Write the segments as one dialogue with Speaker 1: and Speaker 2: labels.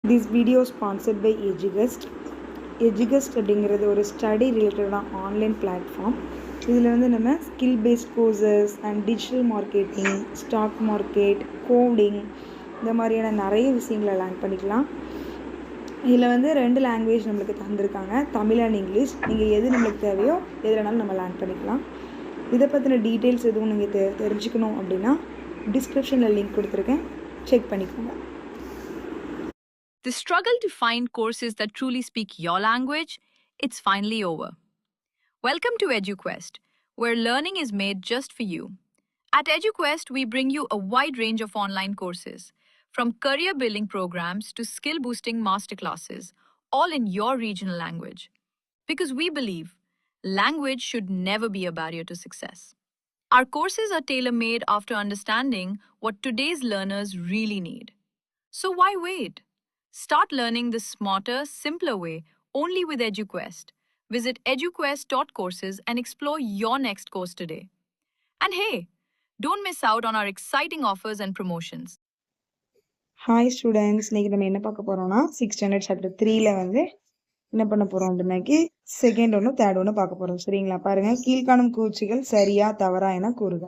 Speaker 1: This video is sponsored by EduGuest. EduGuest அப்படிங்கிறது ஒரு study ரிலேட்டடான ஆன்லைன் பிளாட்ஃபார்ம். இதில் வந்து நம்ம skill based courses and digital marketing, stock market, coding இந்த மாதிரியான நிறைய விஷயங்களை லேர்ன் பண்ணிக்கலாம். இதில் வந்து 2 லாங்குவேஜ் நம்மளுக்கு தந்திருக்காங்க, தமிழ் அண்ட் இங்கிலீஷ். நீங்கள் எது நம்மளுக்கு தேவையோ எதுனாலும் நம்ம லேர்ன் பண்ணிக்கலாம். இதை பற்றின டீட்டெயில்ஸ் எதுவும் நீங்கள் தெரிஞ்சுக்கணும் அப்படின்னா டிஸ்கிரிப்ஷனில் லிங்க் கொடுத்துருக்கேன், செக் பண்ணிக்கோங்க.
Speaker 2: The struggle to find courses that truly speak your language, it's finally over. Welcome to EduQuest, where learning is made just for you. At EduQuest, we bring you a wide range of online courses, from career building programs to skill boosting masterclasses, all in your regional language. Because we believe language should never be a barrier to success. Our courses are tailor-made after understanding what today's learners really need. So why wait? Start learning the smarter, simpler way only with EduQuest. Visit eduquest.courses and explore your next course today. And hey, don't miss out on our exciting offers and promotions.
Speaker 1: Hi students, இன்றைக்கி நம்ம என்ன பார்க்க போகிறோம்னா 6th standard chapter 3ல் வந்து என்ன பண்ண போகிறோம் அப்படின்னாக்கி second ஒன்று தேர்ட் ஒன்று பார்க்க போகிறோம். சரிங்களா? பாருங்கள், கீழ்காணும் கூச்சுகள் சரியா தவறா என கூறுக.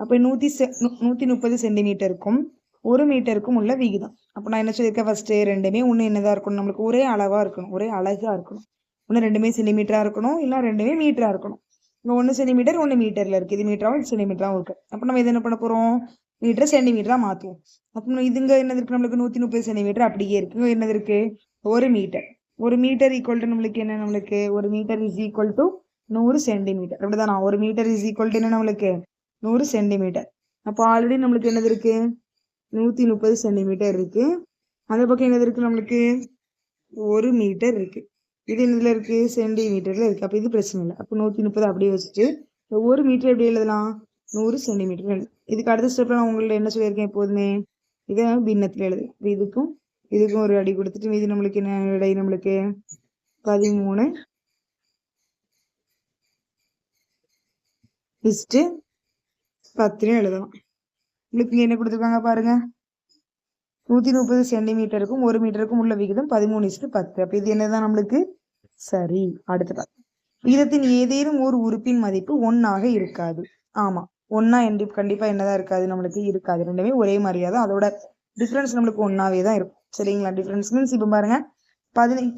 Speaker 1: அப்போ 130 சென்டிமீட்டருக்கும் 1 மீட்டருக்கும் உள்ள விகிதம். அப்போ நான் என்ன சொல்லியிருக்கேன், ஃபஸ்ட்டு ரெண்டுமே ஒன்று என்னதான் இருக்கணும், நம்மளுக்கு ஒரே அளவாக இருக்கணும், ஒரே அழகாக இருக்கணும். ஒன்று ரெண்டுமே சென்டிமீட்டராக இருக்கணும், இல்லை ரெண்டுமே மீட்டராக இருக்கணும். இங்கே 1 சென்டிமீட்டர் 1 மீட்டரில் இருக்குது, இது மீட்டராகவும் இது சென்டிமீட்டராகவும் இருக்குது. அப்போ நம்ம இது என்ன பண்ண போகிறோம், மீட்டரை சென்டிமீட்டராக மாற்றுவோம். அப்போ இதுங்க என்னது இருக்குது, நம்மளுக்கு 130 சென்டிமீட்டர் அப்படியே இருக்குது. இங்கே என்னது இருக்குது, 1 மீட்டர். 1 மீட்டர் ஈக்குவல் டு நம்மளுக்கு என்ன, நம்மளுக்கு 1 metre is equal to 100 centimetre. அப்படிதான், 1 மீட்டர் இஸ் ஈக்குவல் டு என்ன, நம்மளுக்கு 100 சென்டிமீட்டர். அப்போ ஆல்ரெடி நம்மளுக்கு என்னது இருக்குது, 130 சென்டிமீட்டர் இருக்கு. அந்த பக்கம் என்னது இருக்கு, நம்மளுக்கு 1 மீட்டர் இருக்கு. இது என்னதுல இருக்கு, சென்டிமீட்டர்ல இருக்கு. அப்போ இது பிரச்சனை இல்லை. அப்போ 130 அப்படியே வச்சுட்டு 1 மீட்டர் எப்படி எழுதலாம், 100 சென்டிமீட்டர். இதுக்கு அடுத்த ஸ்டெப்ல நான் உங்கள்ட்ட என்ன சொல்லியிருக்கேன், எப்போதுமே இதை பின்னத்தில் எழுது. இதுக்கும் இதுக்கும் ஒரு அடி கொடுத்துட்டு மீதி நம்மளுக்கு என்ன விடை, நம்மளுக்கு 13:10 எழுதலாம். உங்களுக்கு என்ன கொடுத்துருக்காங்க பாருங்க, 130 சென்டிமீட்டருக்கும் 1 மீட்டருக்கும் உள்ள விகிதம் 13:10. அப்ப இது என்னதான் நம்மளுக்கு சரி. அடுத்து விகிதத்தின் ஏதேனும் ஒரு உறுப்பின் மதிப்பு 1ஆக இருக்காது. ஆமா, 1 என்று கண்டிப்பா என்னதான் இருக்காது, நம்மளுக்கு இருக்காது. ரெண்டுமே ஒரே மாதிரியா தான், அதோட டிஃபரன்ஸ் நம்மளுக்கு 1ஆவே தான் இருக்கும். சரிங்களா? டிஃபரன்ஸ் மீன்ஸ் இப்ப பாருங்க,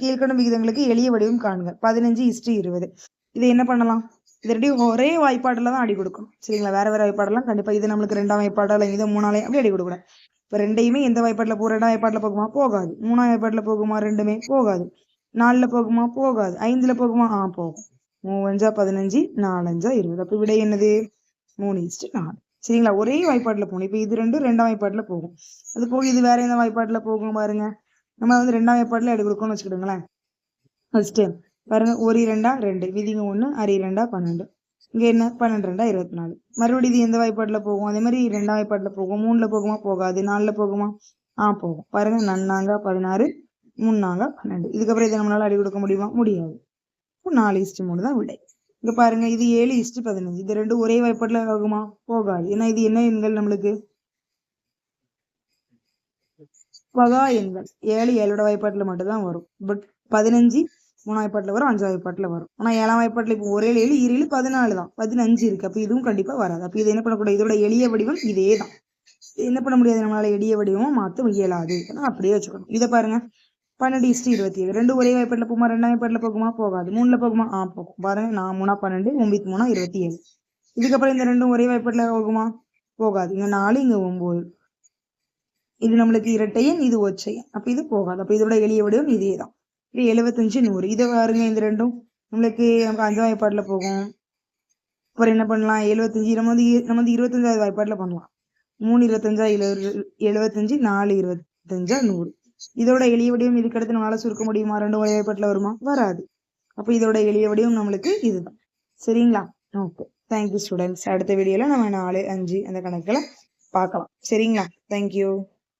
Speaker 1: கீழ்கணும் விகிதங்களுக்கு எளிய வடிவம் காணுங்க. 15:20. இதை என்ன பண்ணலாம், இது ரெண்டையும் ஒரே வாய்ப்பாடுல தான் அடி கொடுக்கணும். சரிங்களா? வேற வேற வாய்ப்பாடெல்லாம் கண்டிப்பா இது நம்மளுக்கு 2ஆம் வாய்ப்பாடால இது 3ஆலையும் அப்படி அடி கொடுக்கூடாது. இப்ப ரெண்டையுமே எந்த வாய்ப்பாட்டுல 2ஆம் வாய்ப்பாட்டுல போகுமா, போகாது. 3ஆம் வாய்ப்பாட்டுல போகுமா, ரெண்டுமே போகாது. 4ல போகுமா, போகாது. 5ல போகுமா, போகும். 3 15, 4 20. அப்ப விடை என்னது, 3:4. சரிங்களா? ஒரே வாய்ப்பாட்டுல போகணும். இப்ப இது 2ஆம் வாய்ப்பாட்டுல போகும். அது போக இது வேற எந்த வாய்ப்பாட்டுல போகும் பாருங்க. நம்ம வந்து 2ஆம் வாய்ப்பாட்டுல அடி கொடுக்கணும்னு வச்சுக்கிடுங்களேன். ஃபர்ஸ்ட் பாருங்க, 1 2 2, விதிங்க 1, 6 2 12. இங்க என்ன, 12 2 24. மறுபடியும் இது எந்த வாய்ப்பாட்டுல போகும், அதே மாதிரி 2ஆம் வாய்ப்பாட்டுல போகும். 3ல போகுமா, போகாது. 4ல போகுமா, போகும். பாருங்க, 4 16, 3 12. இதுக்கப்புறம் இதை நம்மளால அடி கொடுக்க முடியுமா, முடியாது. 4:3 தான் விடை. இங்க பாருங்க, இது 7:15. இது ரெண்டும் ஒரே வாய்ப்பாட்டுல ஆகுமா, போகாது. ஏன்னா இது என்ன எண்கள், நம்மளுக்கு பகா எண்கள். 7 7ஓட வாய்ப்பாட்டுல மட்டும் தான் வரும். பட் 15 3ஆம் வாய்ப்பாட்டுல வரும், 5ஆம் வாய்ப்பாட்டுல வரும். ஆனா 7ஆம் வாய்ப்பாட்டுல இப்போ ஒரே 7 7 14 தான், 15 இருக்கு. அப்ப இதுவும் கண்டிப்பா வராது. அப்ப இதை என்ன பண்ணக்கூடாது, இதோட எளிய வடிவம் இதே தான். என்ன பண்ண முடியாது, நம்மளால எளிய வடிவமும் மாற்ற இயலாது. அப்படியே வச்சுக்கணும். இதை பாருங்க, 12:27. ரெண்டும் ஒரே வாய்ப்பாட்டுல போகுமா, 2ஆம் வாய்ப்பாட்டுல போகுமா, போகாது. 3ல போகுமா, போகும். பாருங்க, 4 3 12, 9 3 27. இதுக்கப்புறம் இந்த ரெண்டும் ஒரே வாய்ப்பாட்டுல போகுமா, போகாது. இங்க 4 இங்க 9. இது நம்மளுக்கு இரட்டை எண், இது ஒற்றை எண். அப்ப இது போகாது. அப்ப இதோட எளிய வடிவம் இதே தான். இது 75 100. இதை பாருங்க, இந்த ரெண்டும் நம்மளுக்கு 5ஆம் வாய்ப்பாட்டுல போகும். அப்புறம் என்ன பண்ணலாம், 75 நம்ம வந்து 25ஆவது வாய்ப்பாட்டுல பண்ணலாம். 3 25 75, 4 25 100. இதோட எளிய வடிவம் இதுக்கு அடுத்து நம்மளால சுருக்க முடியுமா, 2 ஒரே வாய்ப்பாட்டுல வருமா, வராது. அப்ப இதோட எளிய வடிவம் நம்மளுக்கு இதுதான். சரிங்களா? Okay, thank you students. அடுத்த வீடியோல நம்ம 4 5 அந்த கணக்குல பார்க்கலாம். சரிங்களா? தேங்க்யூ.